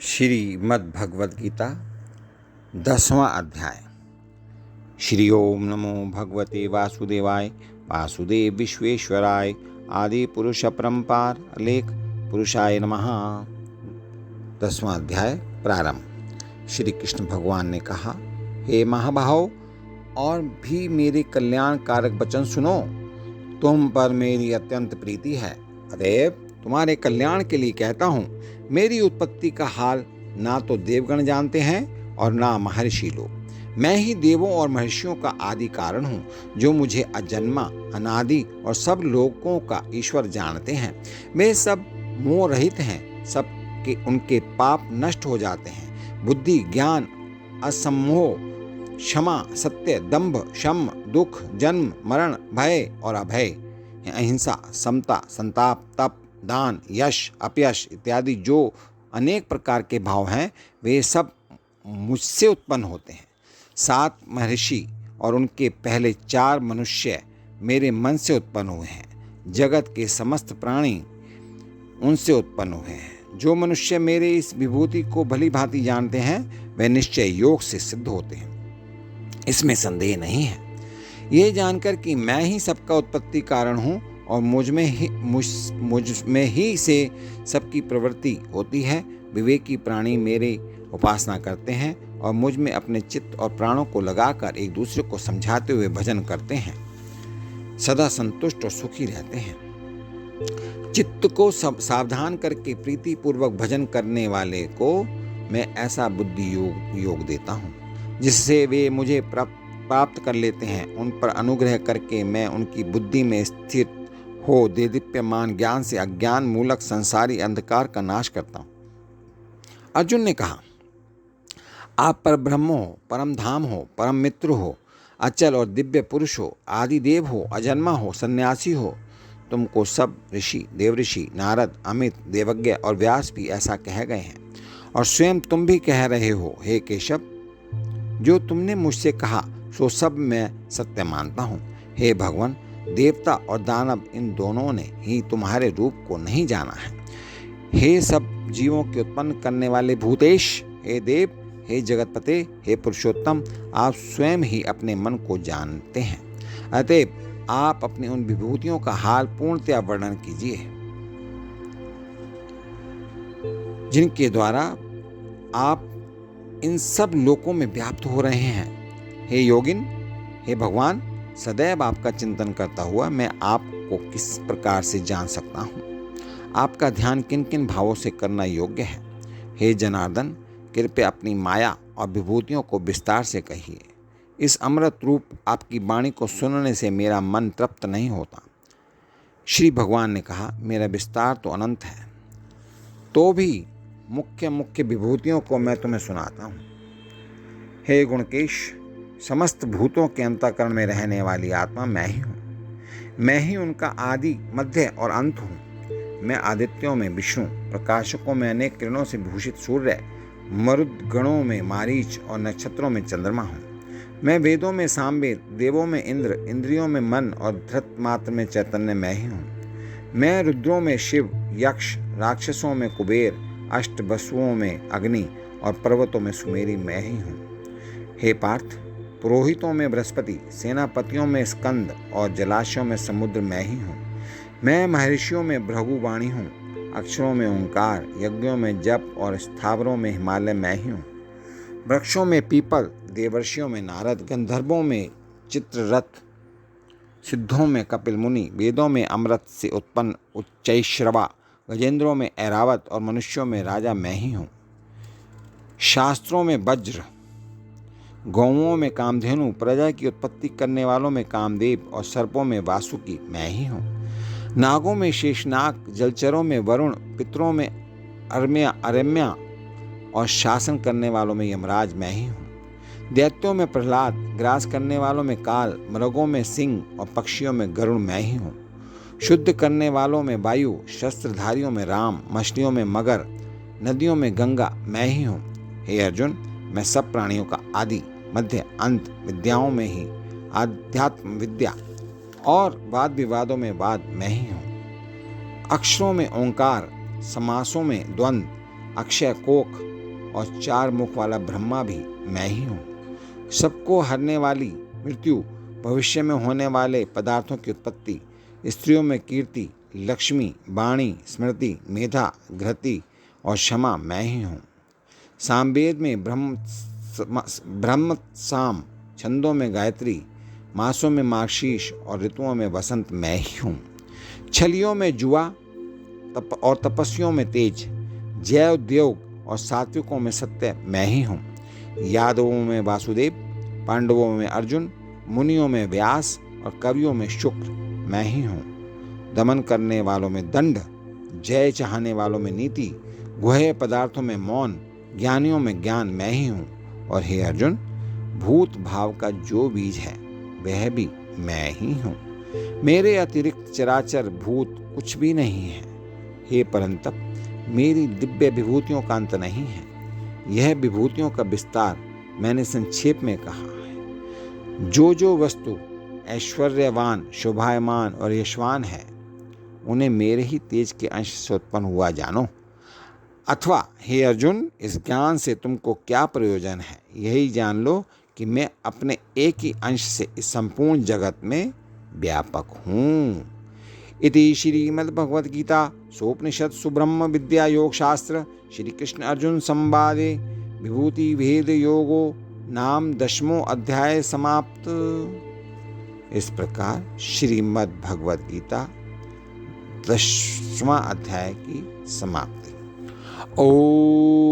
श्रीमद् भगवद गीता 10वां अध्याय। श्री ओम नमो भगवते वासुदेवाय। वासुदेव विश्वेश्वराय आदि पुरुष अपरंपार अलेख पुरुषाय नमः। 10वां अध्याय प्रारंभ। श्री कृष्ण भगवान ने कहा, हे महाबाहो, और भी मेरे कल्याण कारक वचन सुनो। तुम पर मेरी अत्यंत प्रीति है, अतएव तुम्हारे कल्याण के लिए कहता हूँ। मेरी उत्पत्ति का हाल ना तो देवगण जानते हैं और ना महर्षि लोग। मैं ही देवों और महर्षियों का आदि कारण हूँ, जो मुझे अजन्मा, अनादि और सब लोगों का ईश्वर जानते हैं। वे सब मोह रहित हैं, सब के उनके पाप नष्ट हो जाते हैं। बुद्धि, ज्ञान, असम्मोह, क्षमा, सत्य, दंभ, शम, दुख, जन्म, मरण, भय और अभय, अहिंसा, समता, संताप, तप, दान, यश, अपयश इत्यादि जो अनेक प्रकार के भाव हैं, वे सब मुझसे उत्पन्न होते हैं। 7 महर्षि और उनके पहले 4 मनुष्य मेरे मन से उत्पन्न हुए हैं। जगत के समस्त प्राणी उनसे उत्पन्न हुए हैं। जो मनुष्य मेरे इस विभूति को भली भांति जानते हैं, वे निश्चय योग से सिद्ध होते हैं, इसमें संदेह नहीं है। ये जानकर कि मैं ही सबका उत्पत्ति कारण हूँ और मुझ में ही से सबकी प्रवृत्ति होती है, विवेकी प्राणी मेरे उपासना करते हैं और मुझ में अपने चित्त और प्राणों को लगाकर एक दूसरे को समझाते हुए भजन करते हैं, सदा संतुष्ट और सुखी रहते हैं। चित्त को सावधान करके प्रीति पूर्वक भजन करने वाले को मैं ऐसा बुद्धि योग देता हूँ, जिससे वे मुझे प्राप्त कर लेते हैं। उन पर अनुग्रह करके मैं उनकी बुद्धि में स्थिर हो देदीप्यमान ज्ञान से अज्ञान मूलक संसारी अंधकार का नाश करता हूँ। अर्जुन ने कहा, आप पर ब्रह्म हो, परम धाम हो, परम मित्र हो, अचल और दिव्य पुरुष हो, आदि देव हो, अजन्मा हो, सन्यासी हो। तुमको सब ऋषि, देवऋषि, नारद, अमित, देवज्ञ और व्यास भी ऐसा कह गए हैं, और स्वयं तुम भी कह रहे हो। हे केशव, जो तुमने मुझसे कहा सो सब मैं सत्य मानता हूँ। हे भगवान, देवता और दानव इन दोनों ने ही तुम्हारे रूप को नहीं जाना है। हे सब जीवों के उत्पन्न करने वाले भूतेश, हे देव, हे जगतपते, हे पुरुषोत्तम, आप स्वयं ही अपने मन को जानते हैं। अतएव आप अपनी उन विभूतियों का हाल पूर्णतया वर्णन कीजिए, जिनके द्वारा आप इन सब लोकों में व्याप्त हो रहे हैं। हे योगिन, हे भगवान, सदैव आपका चिंतन करता हुआ मैं आपको किस प्रकार से जान सकता हूँ? आपका ध्यान किन किन भावों से करना योग्य है? हे जनार्दन, कृपया अपनी माया और विभूतियों को विस्तार से कहिए। इस अमृत रूप आपकी वाणी को सुनने से मेरा मन तृप्त नहीं होता। श्री भगवान ने कहा, मेरा विस्तार तो अनंत है, तो भी मुख्य विभूतियों को मैं तुम्हें सुनाता हूँ। हे गुणकेश, समस्त भूतों के अंतःकरण में रहने वाली आत्मा मैं ही हूँ। मैं ही उनका आदि, मध्य और अंत हूँ। मैं आदित्यों में विष्णु, प्रकाशकों में अनेक किरणों से भूषित सूर्य, मरुद गणों में मारीच और नक्षत्रों में चंद्रमा हूँ। मैं वेदों में सामवेद, देवों में इंद्र, इंद्रियों में मन और धृत मात्र में चैतन्य मैं ही हूँ। मैं रुद्रों में शिव, यक्ष, राक्षसों में कुबेर, अष्ट वसुओं में अग्नि और पर्वतों में सुमेरी मैं ही हूँ। हे पार्थ, पुरोहितों में बृहस्पति, सेनापतियों में स्कंद और जलाशयों में समुद्र मैं ही हूँ। मैं महर्षियों में भृगुवाणी हूँ, अक्षरों में ओंकार, यज्ञों में जप और स्थावरों में हिमालय मैं ही हूँ। वृक्षों में पीपल, देवर्षियों में नारद, गंधर्वों में चित्ररथ, सिद्धों में कपिल मुनि, वेदों में अमृत से उत्पन्न उच्चैश्रवा, गजेंद्रों में ऐरावत और मनुष्यों में राजा मैं ही हूँ। शास्त्रों में वज्र, गौओं में कामधेनु, प्रजा की उत्पत्ति करने वालों में कामदेव और सर्पों में वासुकी मैं ही हूँ। नागों में शेषनाग, जलचरों में वरुण, पितरों में अरम्या और शासन करने वालों में यमराज मैं ही हूँ। दैत्यों में प्रहलाद, ग्रास करने वालों में काल, मृगों में सिंह और पक्षियों में गरुड़ मैं ही हूँ। शुद्ध करने वालों में वायु, शस्त्रधारियों में राम, मछलियों में मगर, नदियों में गंगा मैं ही हूँ। हे अर्जुन, मैं सब प्राणियों का आदि, मध्य, अंत, विद्याओं में ही आध्यात्म विद्या और वाद विवादों में वाद मैं ही हूँ। अक्षरों में ओंकार, समासों में द्वंद्व, अक्षय कोक, और 4 मुख वाला ब्रह्मा भी मैं ही हूँ। सबको हरने वाली मृत्यु, भविष्य में होने वाले पदार्थों की उत्पत्ति, स्त्रियों में कीर्ति, लक्ष्मी, वाणी, स्मृति, मेधा, घृति और क्षमा मैं ही हूँ। सामवेद में ब्रह्म साम, छंदों में गायत्री, मासों में मार्गशीर्ष और ऋतुओं में वसंत मैं ही हूँ। छलियों में जुआ और तपस्वियों में तेज, जैव उद्योग और सात्विकों में सत्य मैं ही हूँ। यादवों में वासुदेव, पांडवों में अर्जुन, मुनियों में व्यास और कवियों में शुक्र मैं ही हूँ। दमन करने वालों में दंड, जय चाहने वालों में नीति, गुह्य पदार्थों में मौन, ज्ञानियों में ज्ञान मैं ही हूँ। और हे अर्जुन, भूत भाव का जो बीज है वह भी मैं ही हूँ। मेरे अतिरिक्त चराचर भूत कुछ भी नहीं है। हे परंतप, मेरी दिव्य विभूतियों का अंत नहीं है। यह विभूतियों का विस्तार मैंने संक्षेप में कहा है। जो वस्तु ऐश्वर्यवान, शोभायमान और यशवान है, उन्हें मेरे ही तेज के अंश से उत्पन्न हुआ जानो। अथवा हे अर्जुन, इस ज्ञान से तुमको क्या प्रयोजन है? यही जान लो कि मैं अपने एक ही अंश से इस संपूर्ण जगत में व्यापक हूँ। इति श्रीमद्भगवद गीता सोपनिषत्सु ब्रह्म विद्या योग शास्त्र श्री कृष्ण अर्जुन संवादे विभूति भेद योगो नाम 10वां अध्याय समाप्त। इस प्रकार श्रीमद्भगवद गीता 10वां अध्याय की समाप्ति। ओम